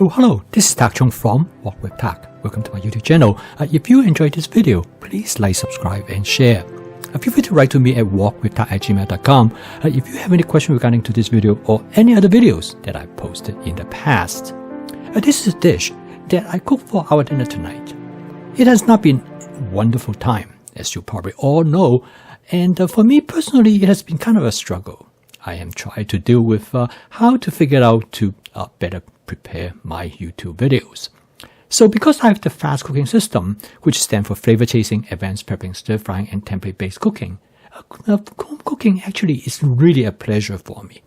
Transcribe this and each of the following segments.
Oh, hello, this is Tak Chung from Walk with Tak. Welcome to my YouTube channel. If you enjoyed this video, please like, subscribe, and share. Feel free to write to me at walkwithtak@gmail.com if you have any questions regarding to this video or any other videos that I posted in the past. This is a dish that I cooked for our dinner tonight. It has not been a wonderful time, as you probably all know, and for me personally, it has been kind of a struggle. I am trying to deal with how to figure out to better prepare my YouTube videos. So because I have the fast cooking system, which stands for flavor chasing, advanced prepping, stir frying, and template based cooking, home cooking actually is really a pleasure for me.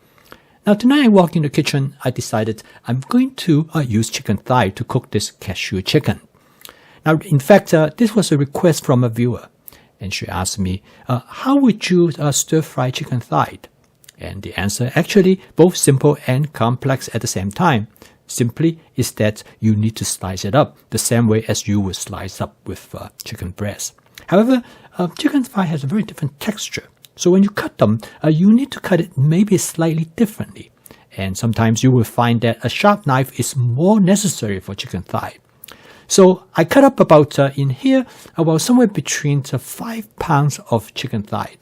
Now tonight I walked in the kitchen, I decided I'm going to use chicken thigh to cook this cashew chicken. Now in fact, this was a request from a viewer, and she asked me, how would you stir fry chicken thigh? And the answer actually both simple and complex at the same time. Simply is that you need to slice it up the same way as you would slice up with chicken breast. However, chicken thigh has a very different texture. So when you cut them, you need to cut it maybe slightly differently. And sometimes you will find that a sharp knife is more necessary for chicken thigh. So I cut up about in here about somewhere between 5 pounds of chicken thigh.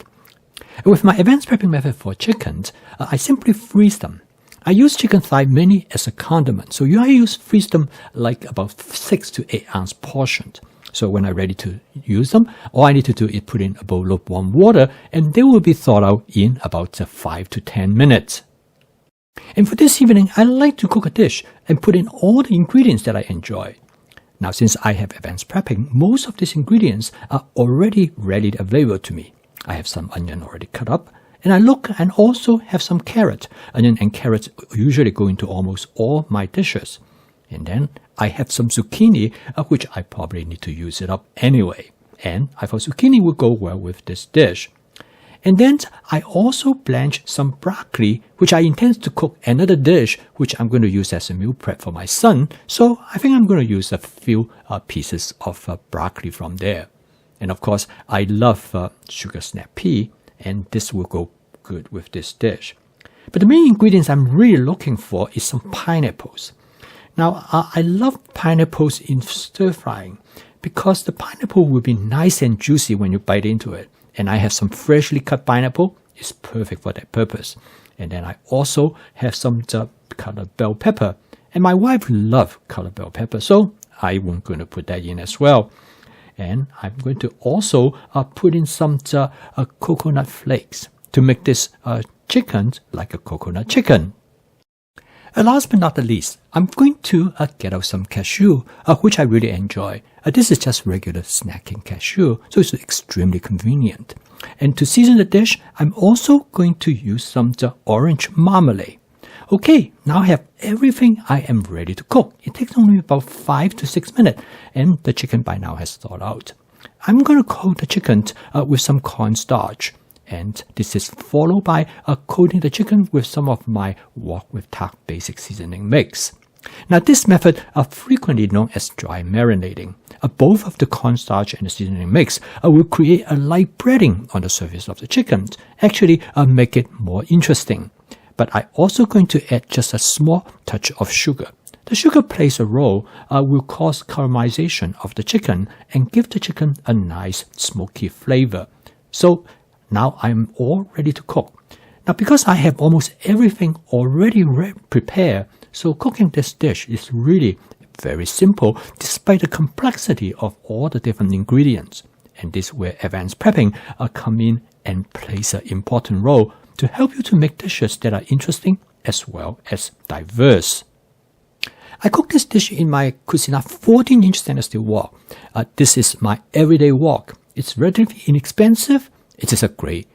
With my advanced prepping method for chickens, I simply freeze them. I use chicken thigh mainly as a condiment, so I freeze them like about 6 to 8 ounce portions. So when I'm ready to use them, all I need to do is put in a bowl of warm water, and they will be thawed out in about 5 to 10 minutes. And for this evening, I like to cook a dish and put in all the ingredients that I enjoy. Now, since I have advanced prepping, most of these ingredients are already readily available to me. I have some onion already cut up, and I look and also have some carrot. Onion and carrots usually go into almost all my dishes. And then I have some zucchini, which I probably need to use it up anyway. And I thought zucchini would go well with this dish. And then I also blanch some broccoli, which I intend to cook another dish, which I'm going to use as a meal prep for my son. So I think I'm going to use a few pieces of broccoli from there. And of course, I love sugar snap pea, and this will go good with this dish. But the main ingredients I'm really looking for is some pineapples. Now, I love pineapples in stir frying because the pineapple will be nice and juicy when you bite into it. And I have some freshly cut pineapple. It's perfect for that purpose. And then I also have some colored bell pepper. And my wife loves colored bell pepper, so I'm going to put that in as well. And I'm going to also put in some coconut flakes to make this chicken like a coconut chicken. Last but not the least, I'm going to get out some cashew, which I really enjoy. This is just regular snacking cashew, so it's extremely convenient. And to season the dish, I'm also going to use some orange marmalade. Okay, now I have everything I am ready to cook. It takes only about 5 to 6 minutes, and the chicken by now has thawed out. I'm going to coat the chicken with some cornstarch, and this is followed by coating the chicken with some of my Walk with Tak basic seasoning mix. Now this method is frequently known as dry marinating. Both of the cornstarch and the seasoning mix will create a light breading on the surface of the chicken, actually make it more interesting. But I'm also going to add just a small touch of sugar. The sugar plays a role, will cause caramelization of the chicken and give the chicken a nice smoky flavor. So now I'm all ready to cook. Now because I have almost everything already prepared, so cooking this dish is really very simple despite the complexity of all the different ingredients. And this is where advanced prepping come in and plays an important role to help you to make dishes that are interesting as well as diverse. I cook this dish in my Cuisinart 14-inch stainless steel wok. This is my everyday wok. It's relatively inexpensive. It is a great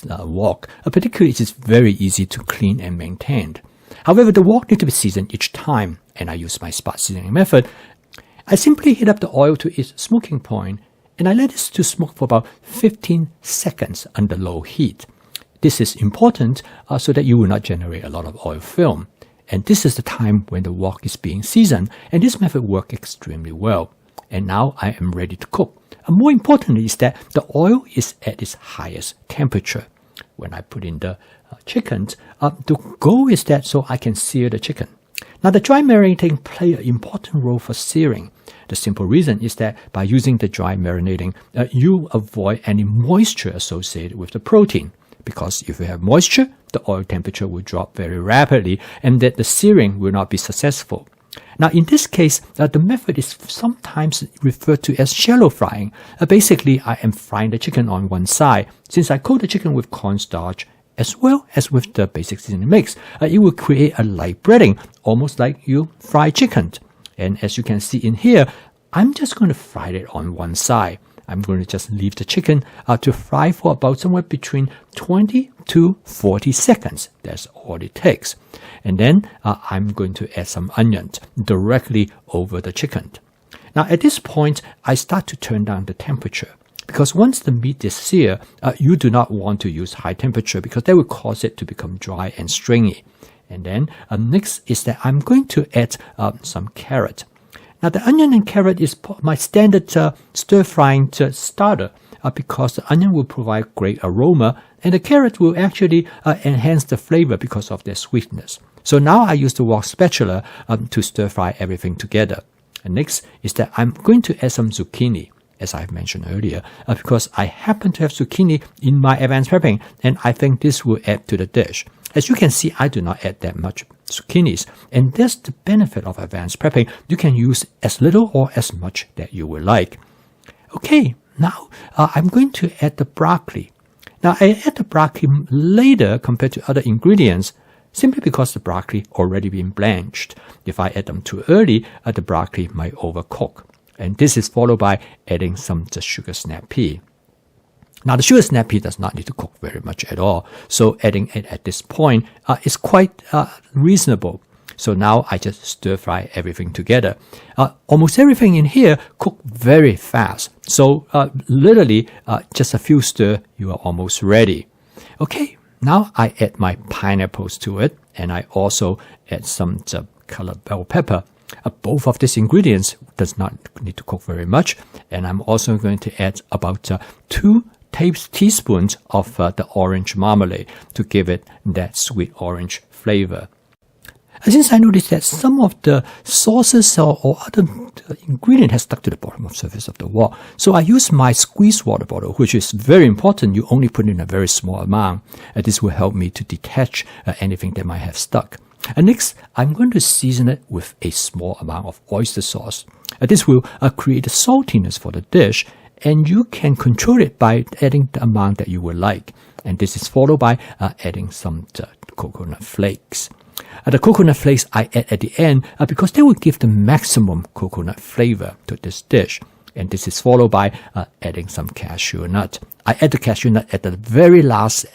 wok. Particularly, it is very easy to clean and maintain. However, the wok needs to be seasoned each time, and I use my spot seasoning method. I simply heat up the oil to its smoking point, and I let it to smoke for about 15 seconds under low heat. This is important so that you will not generate a lot of oil film. And this is the time when the wok is being seasoned, and this method works extremely well. And now I am ready to cook. And more importantly is that the oil is at its highest temperature. When I put in the chicken, the goal is that so I can sear the chicken. Now, the dry marinating play an important role for searing. The simple reason is that by using the dry marinating, you avoid any moisture associated with the protein. Because if you have moisture, the oil temperature will drop very rapidly and that the searing will not be successful. Now, in this case, the method is sometimes referred to as shallow frying. Basically, I am frying the chicken on one side. Since I coat the chicken with cornstarch, as well as with the basic seasoning mix, it will create a light breading, almost like you fry chicken. And as you can see in here, I'm just going to fry it on one side. I'm going to just leave the chicken to fry for about somewhere between 20 to 40 seconds. That's all it takes. And then I'm going to add some onions directly over the chicken. Now at this point, I start to turn down the temperature. Because once the meat is seared, you do not want to use high temperature because that will cause it to become dry and stringy. And then next is that I'm going to add some carrot. Now the onion and carrot is my standard stir-frying starter because the onion will provide great aroma and the carrot will actually enhance the flavor because of their sweetness. So now I use the wok spatula to stir-fry everything together. And next is that I'm going to add some zucchini, as I've mentioned earlier, because I happen to have zucchini in my advanced prepping and I think this will add to the dish. As you can see, I do not add that much zucchinis, and that's the benefit of advanced prepping. You can use as little or as much that you would like. Okay, now I'm going to add the broccoli. Now I add the broccoli later compared to other ingredients simply because the broccoli already been blanched. If I add them too early, the broccoli might overcook. And this is followed by adding some sugar snap pea. Now the sugar snap pea does not need to cook very much at all, so adding it at this point is quite reasonable. So now I just stir fry everything together. Almost everything in here cook very fast, so literally just a few stir, you are almost ready. Okay, now I add my pineapples to it, and I also add some colored bell pepper. Both of these ingredients does not need to cook very much, and I'm also going to add about 2 teaspoons of the orange marmalade to give it that sweet orange flavor. And since I noticed that some of the sauces or other ingredient has stuck to the bottom of the surface of the wok, so I use my squeeze water bottle, which is very important. You only put in a very small amount. This will help me to detach anything that might have stuck. And next, I'm going to season it with a small amount of oyster sauce. This will create a saltiness for the dish, and you can control it by adding the amount that you would like. And this is followed by adding some coconut flakes. The coconut flakes I add at the end because they will give the maximum coconut flavor to this dish. And this is followed by adding some cashew nut. I add the cashew nut at the very last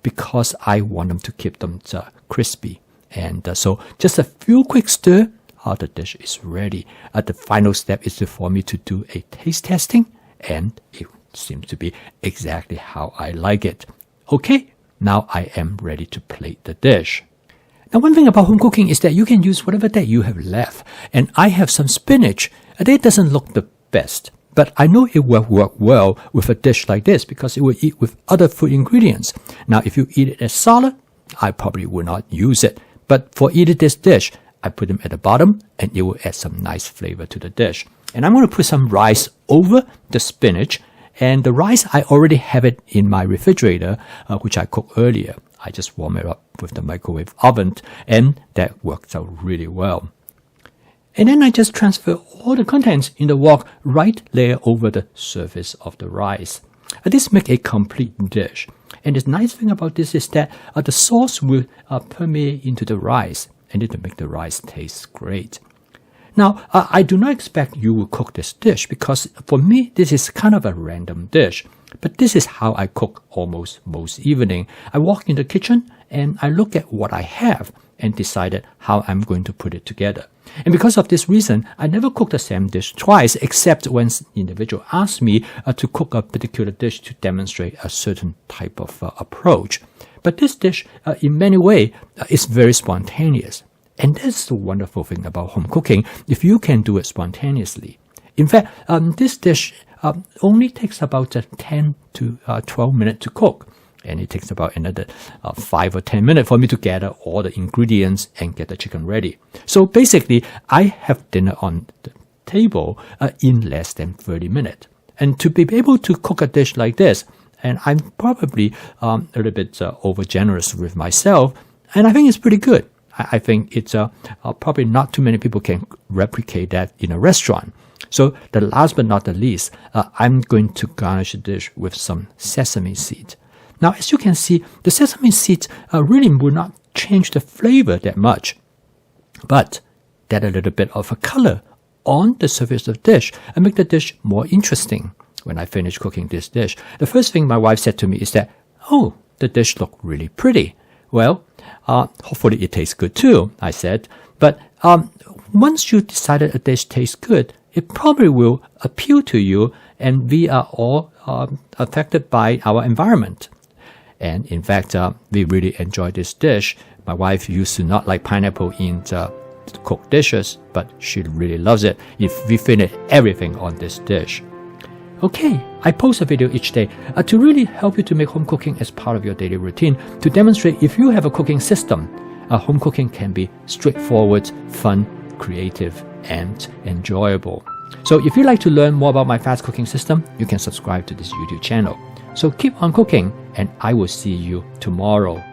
because I want them to keep them crispy. And so just a few quick stir, the dish is ready. The final step is for me to do a taste testing, and it seems to be exactly how I like it. Okay, now I am ready to plate the dish. Now, one thing about home cooking is that you can use whatever that you have left. And I have some spinach. It doesn't look the best, but I know it will work well with a dish like this because it will eat with other food ingredients. Now, if you eat it as salad, I probably will not use it. But for eating this dish, I put them at the bottom and it will add some nice flavor to the dish. And I'm going to put some rice over the spinach. And the rice, I already have it in my refrigerator, which I cooked earlier. I just warm it up with the microwave oven, and that works out really well. And then I just transfer all the contents in the wok right layer over the surface of the rice. This makes a complete dish. And the nice thing about this is that the sauce will permeate into the rice, and it will make the rice taste great. Now, I do not expect you will cook this dish because for me, this is kind of a random dish. But this is how I cook almost most evening. I walk in the kitchen and I look at what I have and decided how I'm going to put it together. And because of this reason, I never cook the same dish twice except when the individual asks me to cook a particular dish to demonstrate a certain type of approach. But this dish, in many ways, is very spontaneous. And that's the wonderful thing about home cooking, if you can do it spontaneously. In fact, this dish only takes about 10 to 12 minutes to cook. And it takes about another 5 or 10 minutes for me to gather all the ingredients and get the chicken ready. So basically, I have dinner on the table in less than 30 minutes. And to be able to cook a dish like this, and I'm probably a little bit over generous with myself, and I think it's pretty good. I think it's probably not too many people can replicate that in a restaurant. So the last but not the least, I'm going to garnish the dish with some sesame seed. Now, as you can see, the sesame seeds really will not change the flavor that much, but add a little bit of a color on the surface of the dish and make the dish more interesting. When I finished cooking this dish, the first thing my wife said to me is that, "Oh, the dish looked really pretty." Well, hopefully it tastes good too, I said. But once you decided a dish tastes good, it probably will appeal to you, and we are all affected by our environment. And in fact, we really enjoy this dish. My wife used to not like pineapple in cooked dishes, but she really loves it. We finish everything on this dish. Okay, I post a video each day to really help you to make home cooking as part of your daily routine, to demonstrate if you have a cooking system, home cooking can be straightforward, fun, creative, and enjoyable. So if you'd like to learn more about my fast cooking system, you can subscribe to this YouTube channel. So keep on cooking, and I will see you tomorrow.